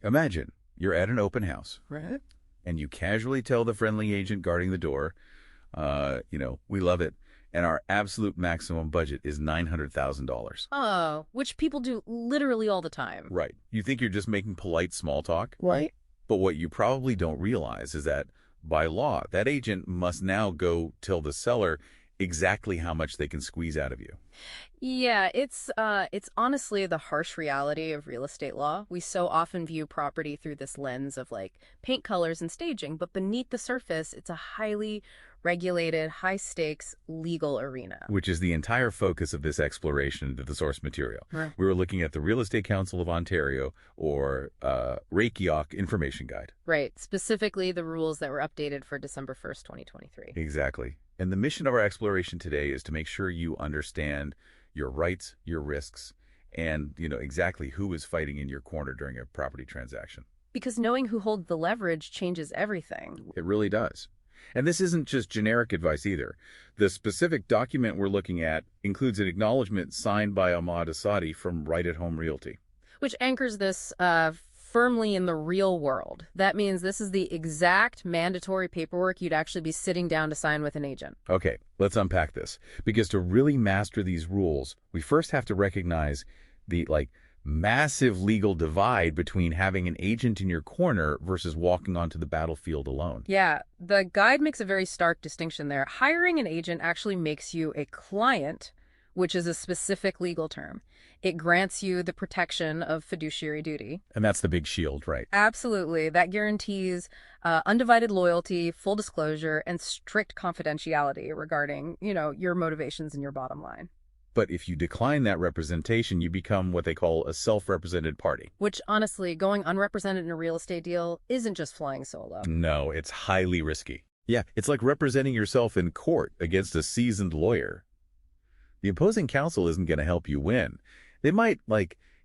Imagine you're at an open house Right? and you casually tell the friendly agent guarding the door, we love it, and our absolute maximum budget is $900,000. Oh, which people do literally all the time. Right. You think you're just making polite small talk? Right? But what you probably don't realize is that by law, that agent must now go tell the seller exactly how much they can squeeze out of you. Yeah, it's honestly the harsh reality of real estate law. We so often view property through this lens of like paint colors and staging, but beneath the surface, it's a highly regulated, high-stakes legal arena. Which is the entire focus of this exploration into the source material. Right. We were looking at the Real Estate Council of Ontario, or RECO Information Guide. Right, specifically the rules that were updated for December 1st, 2023. Exactly. And the mission of our exploration today is to make sure you understand your rights, your risks, and exactly who is fighting in your corner during a property transaction. Because knowing who holds the leverage changes everything. It really does. And this isn't just generic advice either. The specific document we're looking at includes an acknowledgement signed by Ahmad Asadi from Right at Home Realty. Which anchors this firmly in the real world. That means this is the exact mandatory paperwork you'd actually be sitting down to sign with an agent. Okay, let's unpack this. Because to really master these rules, we first have to recognize the massive legal divide between having an agent in your corner versus walking onto the battlefield alone. Yeah, the guide makes a very stark distinction there. Hiring an agent actually makes you a client, which is a specific legal term. It grants you the protection of fiduciary duty. And that's the big shield, right? Absolutely. That guarantees undivided loyalty, full disclosure, and strict confidentiality regarding, your motivations and your bottom line. But if you decline that representation, you become what they call a self-represented party. Which, honestly, going unrepresented in a real estate deal isn't just flying solo. No, it's highly risky. Yeah, it's like representing yourself in court against a seasoned lawyer. The opposing counsel isn't going to help you win. They might,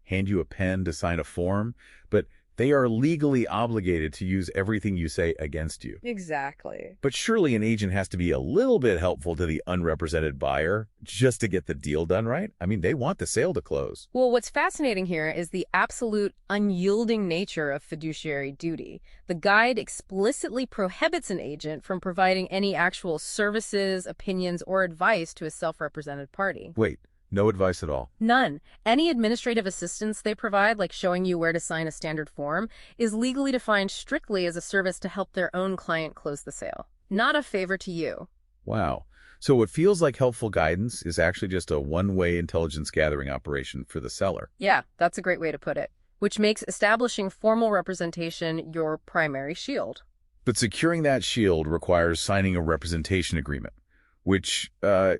hand you a pen to sign a form, but they are legally obligated to use everything you say against you. Exactly. But surely an agent has to be a little bit helpful to the unrepresented buyer just to get the deal done right? I mean, they want the sale to close. Well, what's fascinating here is the absolute unyielding nature of fiduciary duty. The guide explicitly prohibits an agent from providing any actual services, opinions, or advice to a self-represented party. Wait. No advice at all. None. Any administrative assistance they provide, like showing you where to sign a standard form, is legally defined strictly as a service to help their own client close the sale. Not a favor to you. Wow. So what feels like helpful guidance is actually just a one-way intelligence gathering operation for the seller. Yeah, that's a great way to put it. Which makes establishing formal representation your primary shield. But securing that shield requires signing a representation agreement, which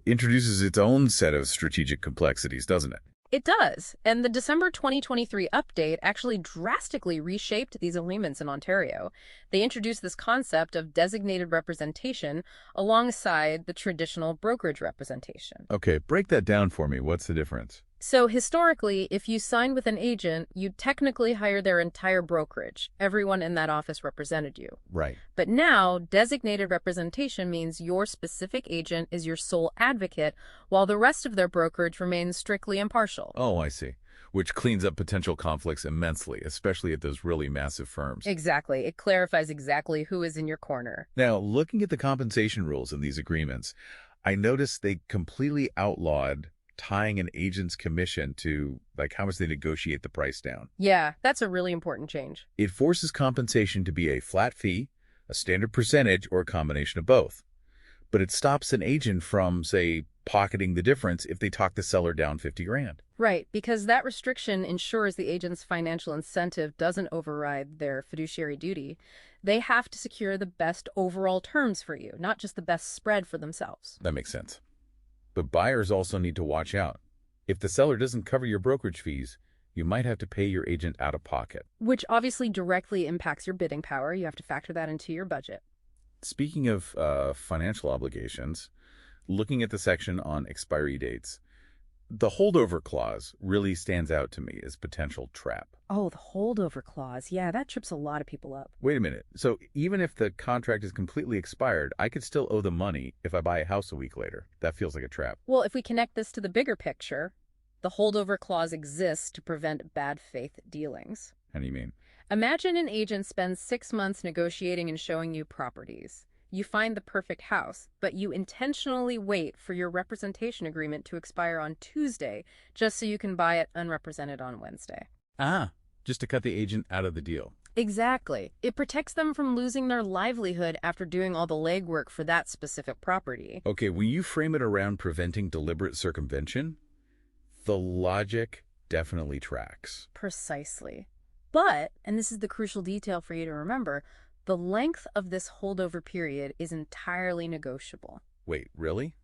introduces its own set of strategic complexities, doesn't it? It does. And the December 2023 update actually drastically reshaped these agreements in Ontario. They introduced this concept of designated representation alongside the traditional brokerage representation. Okay, break that down for me. What's the difference? So historically, if you sign with an agent, you'd technically hire their entire brokerage. Everyone in that office represented you. Right. But now, designated representation means your specific agent is your sole advocate, while the rest of their brokerage remains strictly impartial. Oh, I see. Which cleans up potential conflicts immensely, especially at those really massive firms. Exactly. It clarifies exactly who is in your corner. Now, looking at the compensation rules in these agreements, I noticed they completely outlawed tying an agent's commission to how much they negotiate the price down. Yeah, that's a really important change. It forces compensation to be a flat fee, a standard percentage, or a combination of both. But it stops an agent from, say, pocketing the difference if they talk the seller down 50 grand. Right, because that restriction ensures the agent's financial incentive doesn't override their fiduciary duty. They have to secure the best overall terms for you, not just the best spread for themselves. That makes sense. But buyers also need to watch out. If the seller doesn't cover your brokerage fees, you might have to pay your agent out of pocket. Which obviously directly impacts your bidding power. You have to factor that into your budget. Speaking of financial obligations, looking at the section on expiry dates, the holdover clause really stands out to me as potential trap. Oh, the holdover clause. Yeah, that trips a lot of people up. Wait a minute. So even if the contract is completely expired, I could still owe the money if I buy a house a week later. That feels like a trap. Well, if we connect this to the bigger picture, the holdover clause exists to prevent bad faith dealings. How do you mean? Imagine an agent spends 6 months negotiating and showing you properties. You find the perfect house, but you intentionally wait for your representation agreement to expire on Tuesday just so you can buy it unrepresented on Wednesday. Ah, just to cut the agent out of the deal. Exactly. It protects them from losing their livelihood after doing all the legwork for that specific property. Okay, when you frame it around preventing deliberate circumvention, the logic definitely tracks. Precisely. But, and this is the crucial detail for you to remember, the length of this holdover period is entirely negotiable. Wait, really?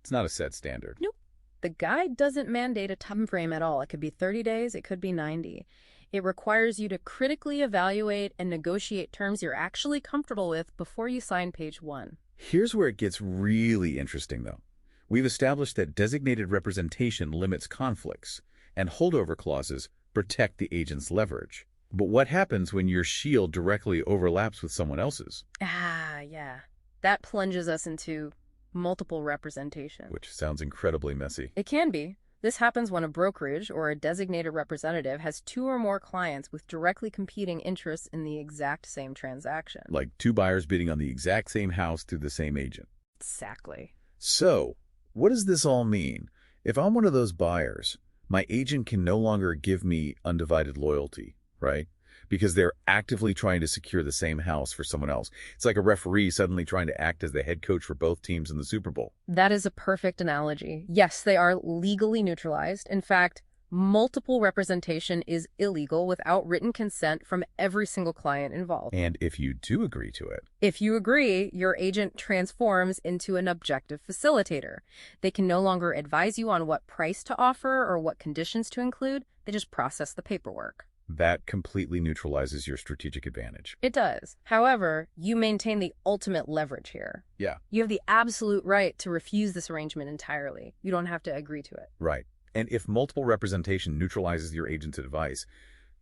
It's not a set standard. Nope. The guide doesn't mandate a time frame at all. It could be 30 days, it could be 90. It requires you to critically evaluate and negotiate terms you're actually comfortable with before you sign page 1. Here's where it gets really interesting, though. We've established that designated representation limits conflicts, and holdover clauses protect the agent's leverage. But what happens when your shield directly overlaps with someone else's? Yeah. That plunges us into multiple representation. Which sounds incredibly messy. It can be. This happens when a brokerage or a designated representative has 2 or more clients with directly competing interests in the exact same transaction. Like 2 buyers bidding on the exact same house through the same agent. Exactly. So, what does this all mean? If I'm one of those buyers, my agent can no longer give me undivided loyalty, right? Because they're actively trying to secure the same house for someone else. It's like a referee suddenly trying to act as the head coach for both teams in the Super Bowl. That is a perfect analogy. Yes, they are legally neutralized. In fact, multiple representation is illegal without written consent from every single client involved. And if you do agree to it, If you agree, your agent transforms into an objective facilitator. They can no longer advise you on what price to offer or what conditions to include. They just process the paperwork. that completely neutralizes your strategic advantage. It does. However, you maintain the ultimate leverage here. Yeah, You have the absolute right to refuse this arrangement entirely. You don't have to agree to it. right. And if multiple representation neutralizes your agent's advice,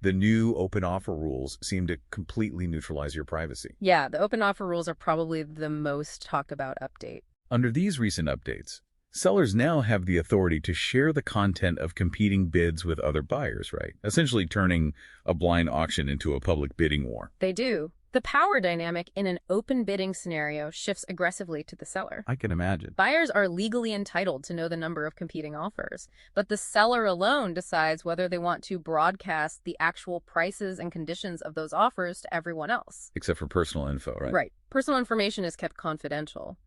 the new open offer rules seem to completely neutralize your privacy. Yeah, the open offer rules are probably the most talked about update. Under these recent updates, sellers now have the authority to share the content of competing bids with other buyers, right? Essentially turning a blind auction into a public bidding war. They do. The power dynamic in an open bidding scenario shifts aggressively to the seller. I can imagine. Buyers are legally entitled to know the number of competing offers, but the seller alone decides whether they want to broadcast the actual prices and conditions of those offers to everyone else. Except for personal info, right? Right. Personal information is kept confidential,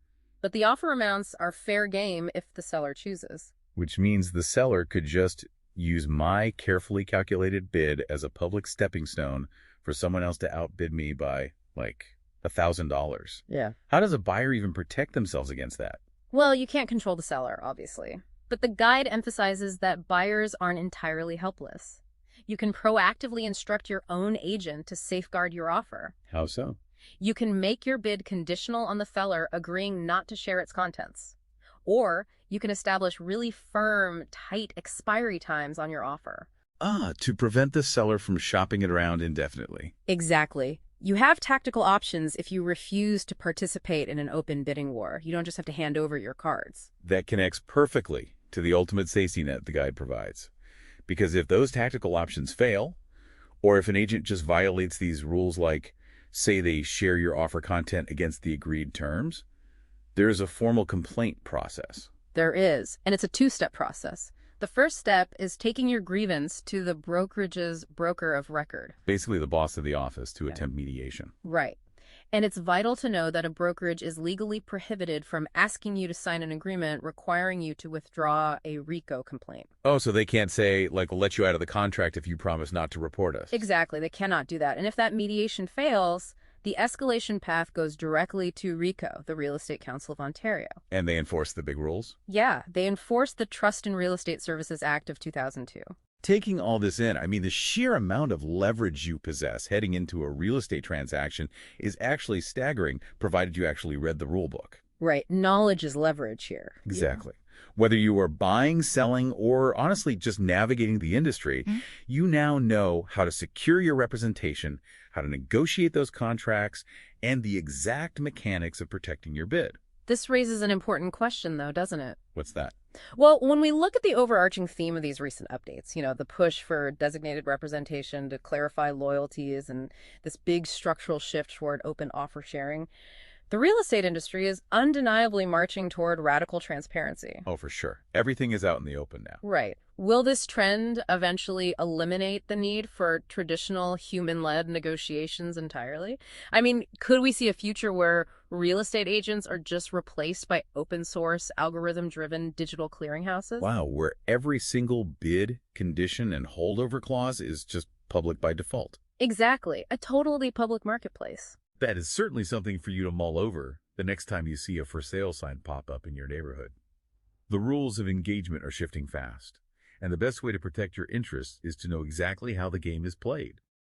but the offer amounts are fair game if the seller chooses. Which means the seller could just use my carefully calculated bid as a public stepping stone for someone else to outbid me by, like, $1,000. Yeah. How does a buyer even protect themselves against that? Well, you can't control the seller, obviously. But the guide emphasizes that buyers aren't entirely helpless. You can proactively instruct your own agent to safeguard your offer. How so? You can make your bid conditional on the seller agreeing not to share its contents. Or you can establish really firm, tight expiry times on your offer. To prevent the seller from shopping it around indefinitely. Exactly. You have tactical options if you refuse to participate in an open bidding war. You don't just have to hand over your cards. That connects perfectly to the ultimate safety net the guide provides. Because if those tactical options fail, or if an agent just violates these rules like, say they share your offer content against the agreed terms, there is a formal complaint process. There is, and it's a 2-step process. The first step is taking your grievance to the brokerage's broker of record. Basically the boss of the office to attempt mediation. Right. And it's vital to know that a brokerage is legally prohibited from asking you to sign an agreement requiring you to withdraw a RECO complaint. Oh, so they can't say, like, we'll let you out of the contract if you promise not to report us. Exactly. They cannot do that. And if that mediation fails, the escalation path goes directly to RECO, the Real Estate Council of Ontario. And they enforce the big rules? Yeah, they enforce the Trust in Real Estate Services Act of 2002. Taking all this in, I mean, the sheer amount of leverage you possess heading into a real estate transaction is actually staggering, provided you actually read the rule book. Right. Knowledge is leverage here. Exactly. Whether you are buying, selling, or honestly just navigating the industry, you now know how to secure your representation, how to negotiate those contracts, and the exact mechanics of protecting your bid. This raises an important question, though, doesn't it? What's that? Well, when we look at the overarching theme of these recent updates, the push for designated representation to clarify loyalties and this big structural shift toward open offer sharing, the real estate industry is undeniably marching toward radical transparency. Oh, for sure. Everything is out in the open now. Right. Will this trend eventually eliminate the need for traditional human-led negotiations entirely? I mean, could we see a future where real estate agents are just replaced by open source, algorithm-driven digital clearinghouses? Wow, where every single bid, condition, and holdover clause is just public by default. Exactly. A totally public marketplace. That is certainly something for you to mull over the next time you see a for sale sign pop up in your neighborhood. The rules of engagement are shifting fast, and the best way to protect your interests is to know exactly how the game is played.